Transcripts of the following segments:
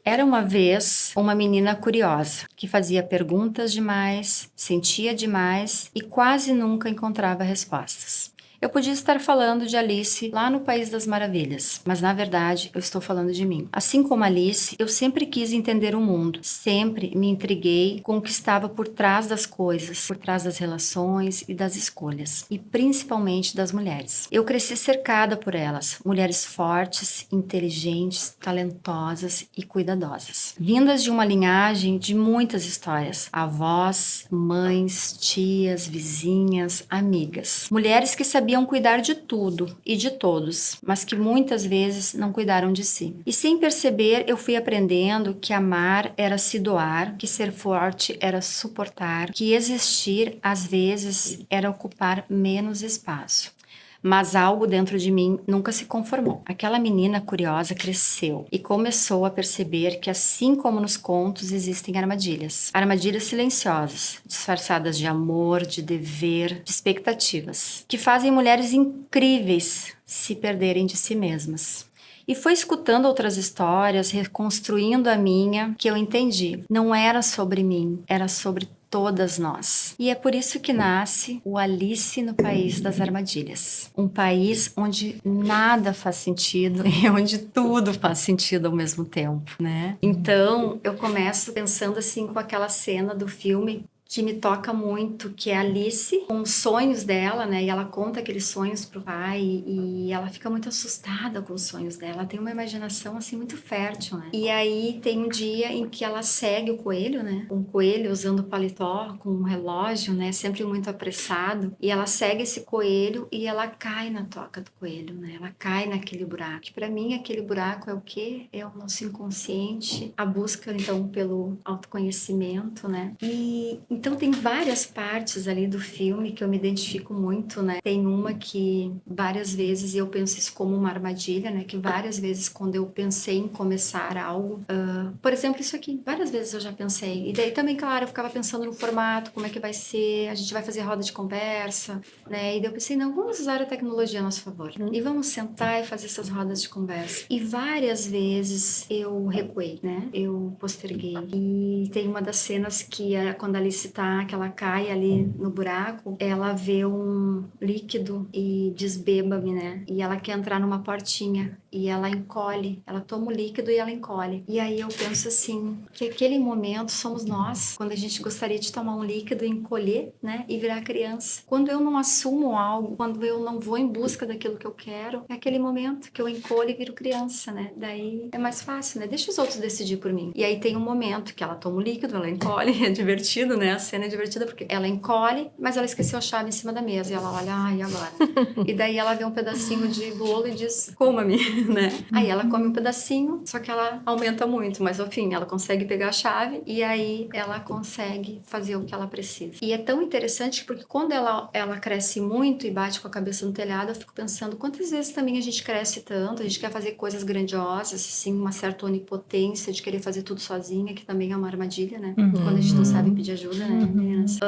Era uma vez uma menina curiosa, que fazia perguntas demais, sentia demais e quase nunca encontrava respostas. Eu podia estar falando de Alice lá no País das Maravilhas, mas na verdade eu estou falando de mim. Assim como Alice, eu sempre quis entender o mundo, sempre me intriguei com o que estava por trás das coisas, por trás das relações e das escolhas, e principalmente das mulheres. Eu cresci cercada por elas, mulheres fortes, inteligentes, talentosas e cuidadosas, vindas de uma linhagem de muitas histórias: avós, mães, tias, vizinhas, amigas, mulheres que sabiam cuidar de tudo e de todos, mas que muitas vezes não cuidaram de si. E sem perceber, eu fui aprendendo que amar era se doar, que ser forte era suportar, que existir às vezes era ocupar menos espaço. Mas algo dentro de mim nunca se conformou. Aquela menina curiosa cresceu e começou a perceber que, assim como nos contos, existem armadilhas. Armadilhas silenciosas, disfarçadas de amor, de dever, de expectativas, que fazem mulheres incríveis se perderem de si mesmas. E foi escutando outras histórias, reconstruindo a minha, que eu entendi. Não era sobre mim, era sobre todas nós. E é por isso que nasce o Alice no País das Armadilhas. Um país onde nada faz sentido e onde tudo faz sentido ao mesmo tempo, né? Então, eu começo pensando assim com aquela cena do filme que me toca muito, que é a Alice, com os sonhos dela, né? E ela conta aqueles sonhos pro pai e ela fica muito assustada com os sonhos dela. Ela tem uma imaginação, assim, muito fértil, né? E aí tem um dia em que ela segue o coelho, né? Um coelho usando paletó, com um relógio, né? Sempre muito apressado. E ela segue esse coelho e ela cai na toca do coelho, né? Ela cai naquele buraco. Que pra mim, aquele buraco é o quê? É o nosso inconsciente. A busca, então, pelo autoconhecimento, né? Então tem várias partes ali do filme que eu me identifico muito, né? Tem uma que várias vezes eu penso isso como uma armadilha, né? Que várias vezes quando eu pensei em começar algo, por exemplo, isso aqui, várias vezes eu já pensei. E daí também, claro, eu ficava pensando no formato, como é que vai ser, a gente vai fazer roda de conversa, né? E daí eu pensei, não, vamos usar a tecnologia a nosso favor. E vamos sentar e fazer essas rodas de conversa. E várias vezes eu recuei, né? Eu posterguei. E tem uma das cenas que é quando a Alice que ela cai ali no buraco, ela vê um líquido e diz bêba-me, né? E ela quer entrar numa portinha e ela encolhe, ela toma o líquido e ela encolhe. E aí eu penso assim, que aquele momento somos nós, quando a gente gostaria de tomar um líquido e encolher, né? E virar criança. Quando eu não assumo algo, quando eu não vou em busca daquilo que eu quero, é aquele momento que eu encolho e viro criança, né? Daí é mais fácil, né? Deixa os outros decidir por mim. E aí tem um momento que ela toma o líquido, ela encolhe, é divertido, né? A cena é divertida porque ela encolhe, mas ela esqueceu a chave em cima da mesa. E ela olha, ai, agora? E daí ela vê um pedacinho de bolo e diz, coma-me, né? Aí ela come um pedacinho, só que ela aumenta muito, mas ao fim ela consegue pegar a chave e aí ela consegue fazer o que ela precisa. E é tão interessante porque quando ela cresce muito e bate com a cabeça no telhado, eu fico pensando quantas vezes também a gente cresce tanto, a gente quer fazer coisas grandiosas, assim, uma certa onipotência de querer fazer tudo sozinha, que também é uma armadilha, né? Quando a gente não sabe pedir ajuda, né, meninas?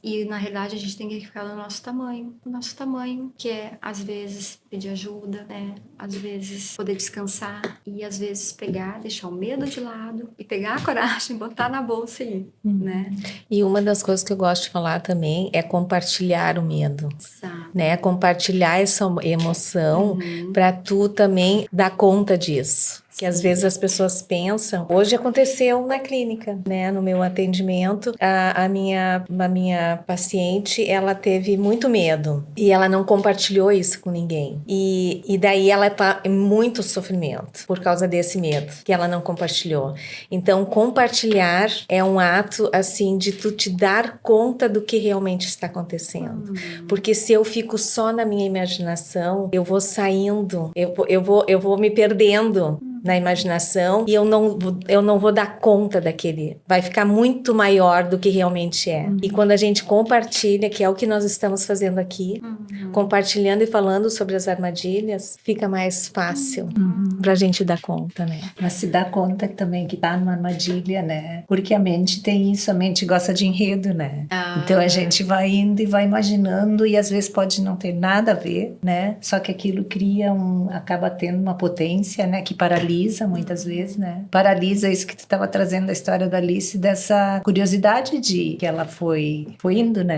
E na realidade a gente tem que ficar no nosso tamanho, que é às vezes pedir ajuda, né? Às vezes poder descansar e às vezes pegar, deixar o medo de lado e pegar a coragem, botar na bolsa e ir, né? E uma das coisas que eu gosto de falar também é compartilhar o medo. Exato. Né? Compartilhar essa emoção para tu também dar conta disso. Que às vezes as pessoas pensam, hoje aconteceu na clínica, né, no meu atendimento, a minha paciente, ela teve muito medo e ela não compartilhou isso com ninguém. E daí ela tá em muito sofrimento por causa desse medo que ela não compartilhou. Então, compartilhar é um ato, assim, de tu te dar conta do que realmente está acontecendo. Porque se eu fico só na minha imaginação, eu vou saindo, eu vou me perdendo na imaginação e eu não vou dar conta daquele. Vai ficar muito maior do que realmente é. E quando a gente compartilha, que é o que nós estamos fazendo aqui, compartilhando e falando sobre as armadilhas, fica mais fácil pra gente dar conta, né? Mas se dá conta também que tá numa armadilha, né? Porque a mente tem isso, a mente gosta de enredo, né? Então a gente vai indo e vai imaginando e às vezes pode não ter nada a ver, né? Só que aquilo acaba tendo uma potência, né? Que paralisa paralisa muitas vezes, né? Paralisa isso que tu estava trazendo a história da Alice, dessa curiosidade de que ela foi indo, né?